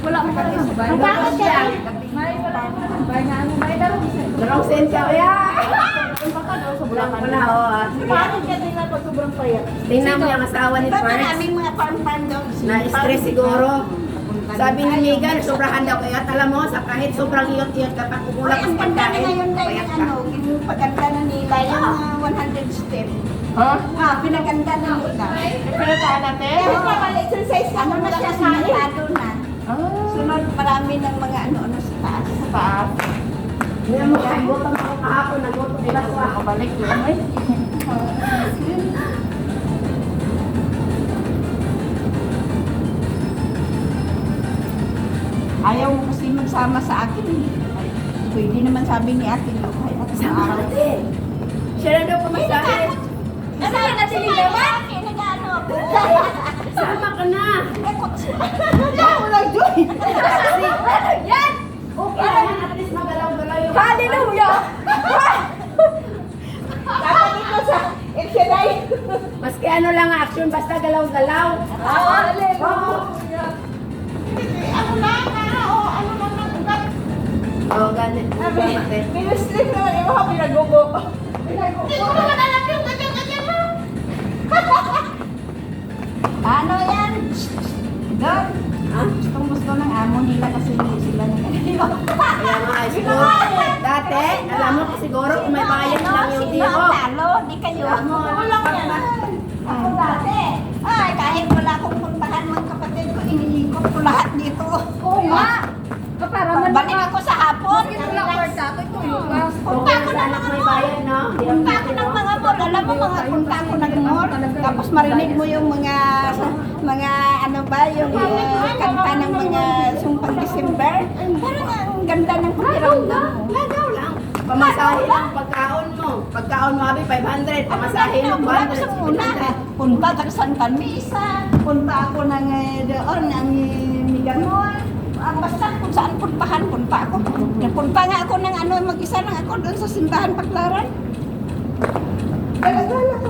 Wala mo pala ng bahay. Bakit siya? May wala mo pala ng bahay na ano. May darong isa. Darong sensya kaya. Sobrang Wala, oo. Bakit ka din na pag sobrang payat? Tingnan mo yung asawa ni Diba Parks. maraming mga farm-farm daw. Na-stress siguro. Sabi ni Megan, sobrahan daw kaya. Alam mo, sa kahit sobrang iyot-iyot kapag Ay, kukulang ang ang ganda na pagkain, ngayon tayo payat ng ka. ano, yung paganda na nila, yung 100 step. Ha? Pinaganda na nila. Pinataan natin? Kaya pag-exercise ka, ano na siya simentado na. Ah. Sunod, marami ng mga ano-ano sa taas. Sa taas. Hindi mo kaya gutom ako kahapon, nagutom nila ko ako. Balik lang eh. Ayaw mo kasi magsama sa akin. Pwede naman sabi ni ate, ay at sa Sama araw. natin. Siya na daw pumasahe. Ano na sila naman? Nag-ano? Sama ka na. Wala joy! Yan! Okay na yan, at least magalaw-galaw yung... Hallelujah! Dapat ito sa Elshadai. Maski ano lang ang action, basta galaw-galaw. Hallelujah! Ano na? Ano na? Oo, ganit. Ganit. Pinuslim naman yung mga pinagugo. Hindi ko naman alam yung ganyan-ganyan mo. Ano yan? Doon. Ha? Gusto ng amo nila kasi hindi sila nag-ano. Kaya mga siguro, dati, alam mo siguro kung may bayad lang yung Sino tiro. ang talo? Di kayo. Walang yan. Ako dati. Ay, kahit wala akong puntahan mga kapatid ko, iniikot ko lahat dito. Oo nga. Para man Balik ako sa hapon. Wala kwarta ko ito yung gas. Punta ako ng Sana mga may mall. bayad, no? Punta ako ng mga mall. Alam mo, mga punta ako ng mall. Tapos marinig mo yung mga ano ba, yung kanta ng mga sumpang December. Parang ang ganda ng pakiramdam mo. Lagaw lang. Pamasahe lang ang pagkaon mo. Pagkaon mo, abi, 500. Pamasahe mo, Wala ko 200. sa una. Punta ako sa Santa Misa. Punta ako ng doon, ng Migamon. Basta kung saan puntahan, punta ako. Punta nga ako ng ano, mag-isa lang ako doon sa simbahan Paklaran. Gala-gala ko.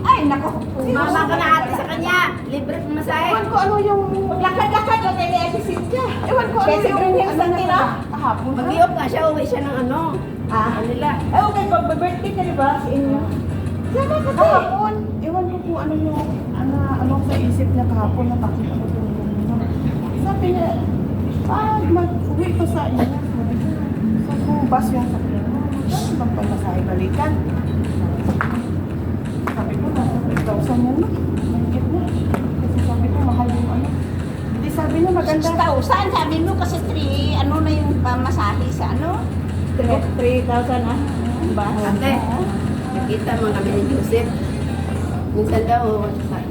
Ay, nako. Mama ka na ate sa kanya. Libre pamasahe. Ewan ko ano yung lakad-lakad o kay Ate Cynthia. Ewan ko ano yung sa tira. Kahapon. Mag-iop nga siya, uwi siya ng ano. Ano nila. Eh, okay, pag-birthday ka diba sa inyo? Sana kasi. Kahapon. Ewan ko kung ano yung, ano sa isip niya kahapon na bakit ako doon. Sabi niya, mag-uwi ko sa inyo. Sabi ko, sa bus yung sakyan mo. Saan bang pamasahe balikan? Sabi ko, nasa 3,000 yan na. Mahigit na. Kasi sabi ko, mahal yung ano. Hindi sabi niya maganda. 6,000 sabi mo kasi 3, ano na yung pamasahe sa ano? 3,000 ah. Bahay. Ate, nakita mo kami ni Joseph. Minsan daw, nagsabi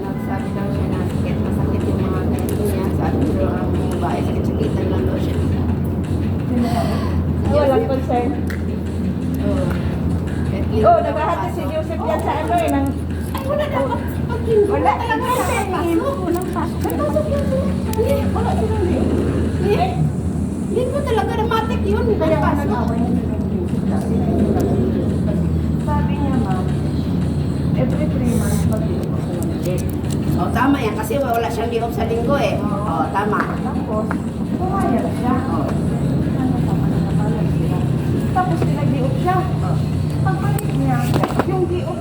daw siya na masakit yung mga ganito niya. Sabi ko, ang babae, sakit-sakitan lang daw siya. Walang concern. Oo. Oh, naghahati si Joseph yan sa ano eh. Ay, wala dapat. Wala talaga siya. Walang pasok. May pasok yan sila. Hindi, wala silang liyo. Hindi mo talaga dramatic yun. Kaya Kaya nga nag-away na sila ng Joseph kasi sabi niya ma'am, every 3 months mag-inom ako ng jet. Oh, tama yan. Kasi wala siyang di-off sa linggo eh. Oh, tama. Tapos, pumayag siya. Ano tama na nakalay siya. Tapos pinag-iop siya. Pagbalik niya, yung di-off